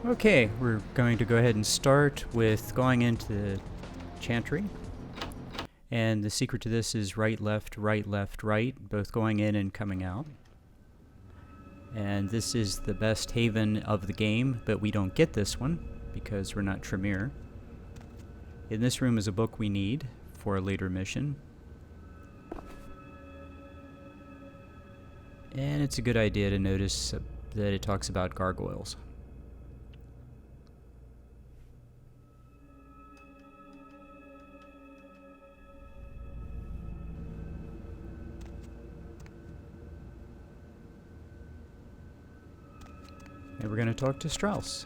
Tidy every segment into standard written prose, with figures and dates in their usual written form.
Okay, we're going to go ahead and start with going into the chantry. And the secret to this is right, left, right, both going in and coming out. And this is the best haven of the game, but we don't get this one because we're not Tremere. In this room is a book we need for a later mission. And it's a good idea to notice that it talks about gargoyles. And we're going to talk to Strauss.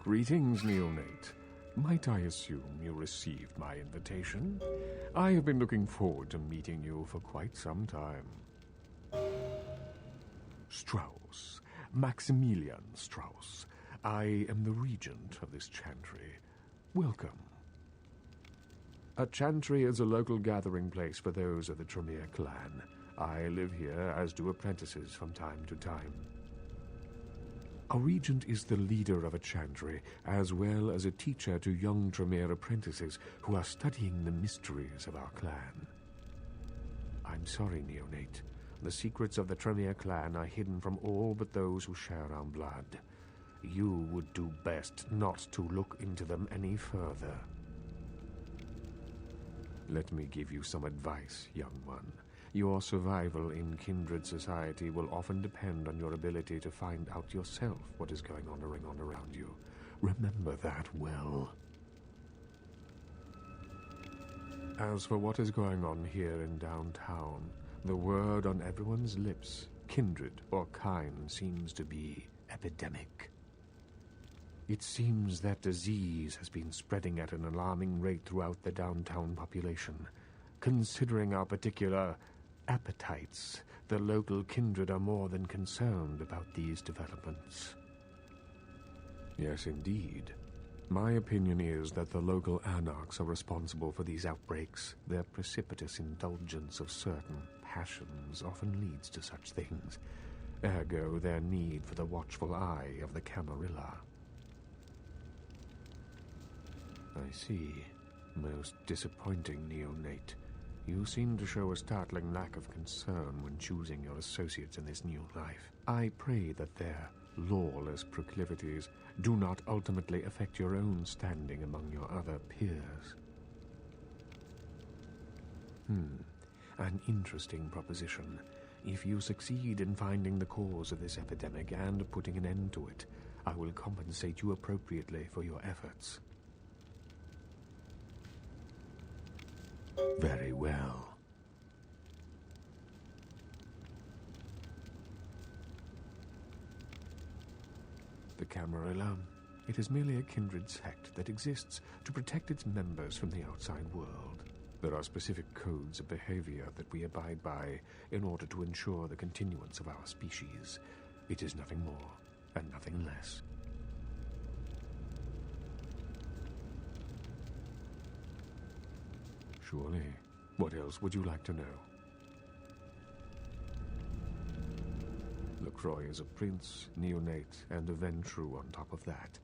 Greetings, neonate. Might I assume you received my invitation? I have been looking forward to meeting you for quite some time. Strauss. Maximilian Strauss. I am the regent of this chantry. Welcome. A chantry is a local gathering place for those of the Tremere clan. I live here, as do apprentices from time to time. A regent is the leader of a chantry, as well as a teacher to young Tremere apprentices who are studying the mysteries of our clan. I'm sorry, neonate. The secrets of the Tremere clan are hidden from all but those who share our blood. You would do best not to look into them any further. Let me give you some advice, young one. Your survival in kindred society will often depend on your ability to find out yourself what is going on around you. Remember that well. As for what is going on here in downtown, the word on everyone's lips, kindred or kind, seems to be epidemic. It seems that disease has been spreading at an alarming rate throughout the downtown population. Considering our particular appetites, the local kindred are more than concerned about these developments. Yes, indeed. My opinion is that the local anarchs are responsible for these outbreaks. Their precipitous indulgence of certain passions often leads to such things. Ergo, their need for the watchful eye of the Camarilla. I see. Most disappointing, neonate. You seem to show a startling lack of concern when choosing your associates in this new life. I pray that their lawless proclivities do not ultimately affect your own standing among your other peers. An interesting proposition. If you succeed in finding the cause of this epidemic and putting an end to it, I will compensate you appropriately for your efforts. Very well. The Camarilla. It is merely a kindred sect that exists to protect its members from the outside world. There are specific codes of behavior that we abide by in order to ensure the continuance of our species. It is nothing more and nothing less. Surely. What else would you like to know? LaCroix is a prince, neonate, and a Ventrue on top of that.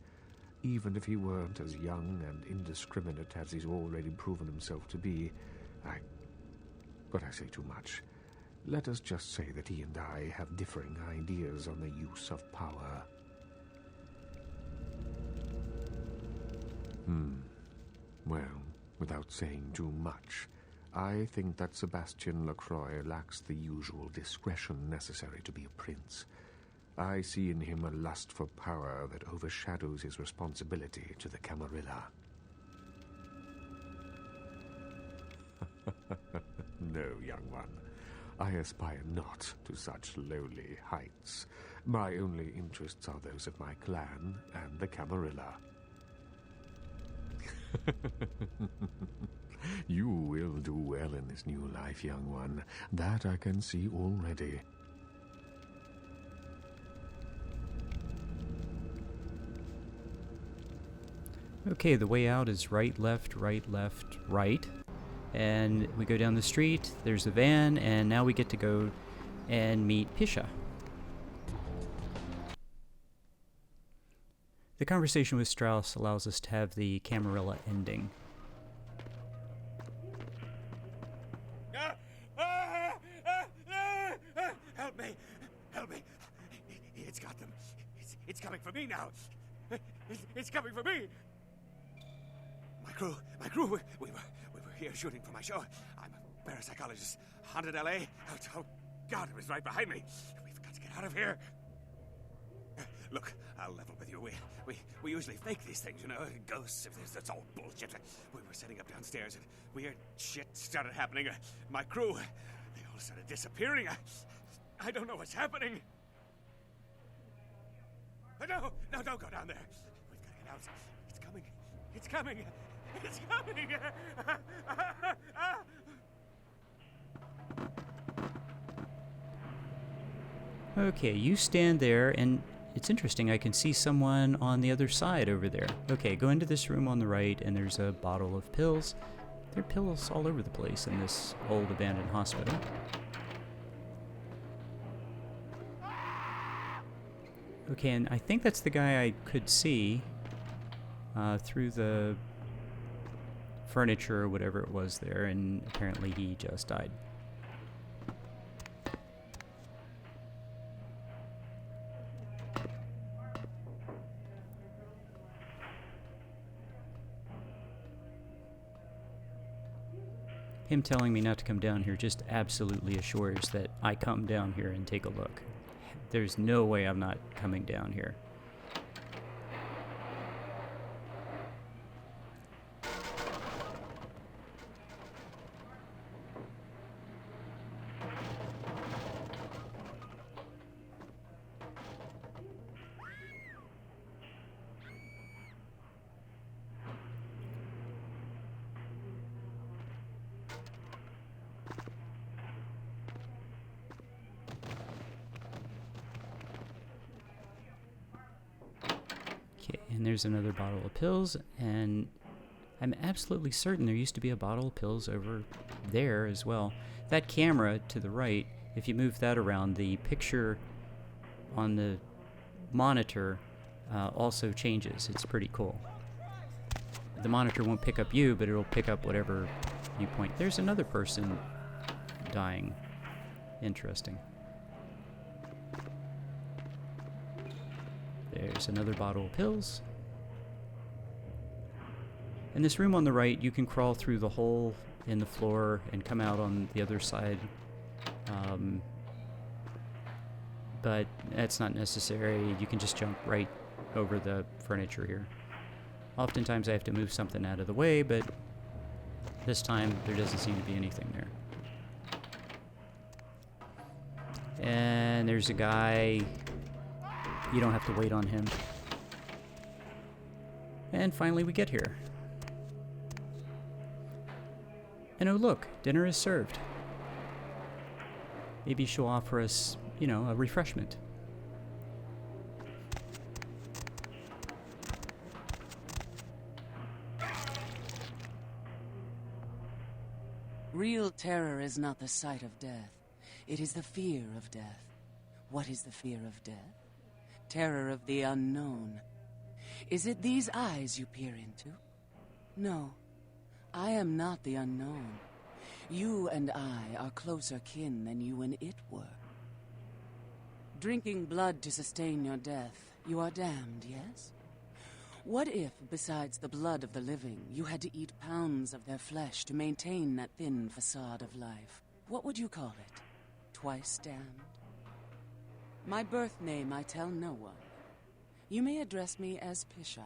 Even if he weren't as young and indiscriminate as he's already proven himself to be, But I say too much. Let us just say that he and I have differing ideas on the use of power. Well, without saying too much, I think that Sebastian LaCroix lacks the usual discretion necessary to be a prince. I see in him a lust for power that overshadows his responsibility to the Camarilla. No, young one. I aspire not to such lowly heights. My only interests are those of my clan and the Camarilla. You will do well in this new life, young one. That I can see already. Okay, the way out is right, left, right. And we go down the street, there's a van, and now we get to go and meet Pisha. The conversation with Strauss allows us to have the Camarilla ending. Help me! Help me! It's got them. It's coming for me now. It's coming for me. My crew. We were here shooting for my show. I'm a parapsychologist. Haunted LA. Oh God, it was right behind me. We've got to get out of here. Look, I'll level with you. We usually fake these things, you know, ghosts. That's all bullshit. We were sitting up downstairs, and weird shit started happening. My crew, they all started disappearing. I don't know what's happening. No, don't go down there. We've got to get out. It's coming. It's coming. It's coming. Okay, you stand there, and it's interesting, I can see someone on the other side over there. Okay, go into this room on the right, and there's a bottle of pills. There are pills all over the place in this old abandoned hospital. Okay, and I think that's the guy I could see through the furniture or whatever it was there, and apparently he just died. Him telling me not to come down here just absolutely assures that I come down here and take a look. There's no way I'm not coming down here. Okay, and there's another bottle of pills, and I'm absolutely certain there used to be a bottle of pills over there as well. That camera to the right, if you move that around, the picture on the monitor also changes. It's pretty cool. The monitor won't pick up you, but it'll pick up whatever you point. There's another person dying. Interesting. There's another bottle of pills. In this room on the right, you can crawl through the hole in the floor and come out on the other side. But that's not necessary. You can just jump right over the furniture here. Oftentimes I have to move something out of the way, but this time there doesn't seem to be anything there. And there's a guy. You don't have to wait on him. And finally we get here. And oh look, dinner is served. Maybe she'll offer us, you know, a refreshment. Real terror is not the sight of death. It is the fear of death. What is the fear of death? Terror of the unknown. Is it these eyes you peer into? No, I am not the unknown. You and I are closer kin than you and it were. Drinking blood to sustain your death, you are damned, yes? What if, besides the blood of the living, you had to eat pounds of their flesh to maintain that thin facade of life? What would you call it? Twice damned? My birth name I tell no one. You may address me as Pisha.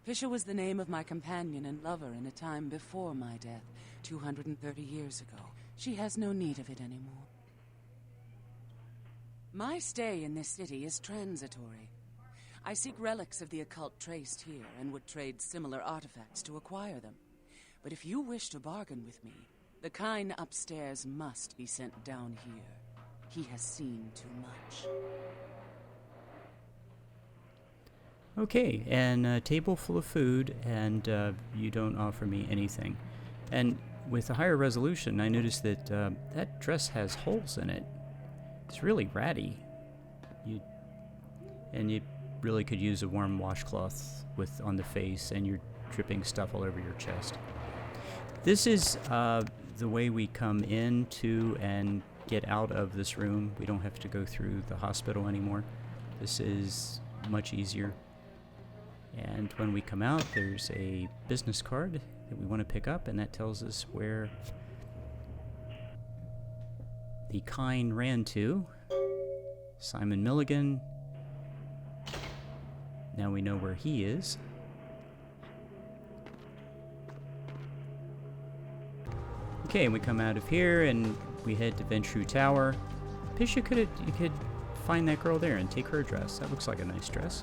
Pisha was the name of my companion and lover in a time before my death, 230 years ago. She has no need of it anymore. My stay in this city is transitory. I seek relics of the occult traced here and would trade similar artifacts to acquire them. But if you wish to bargain with me, the kind upstairs must be sent down here. He has seen too much. Okay, and a table full of food, and you don't offer me anything. And with a higher resolution, I noticed that that dress has holes in it. It's really ratty. You really could use a warm washcloth on the face, and you're dripping stuff all over your chest. This is the way we come into and get out of this room. We don't have to go through the hospital anymore. This is much easier. And when we come out, there's a business card that we want to pick up, and that tells us where the Kine ran to. Simon Milligan. Now we know where he is. Okay, and we come out of here and we head to Ventrue Tower. Pisha, you could find that girl there and take her dress. That looks like a nice dress.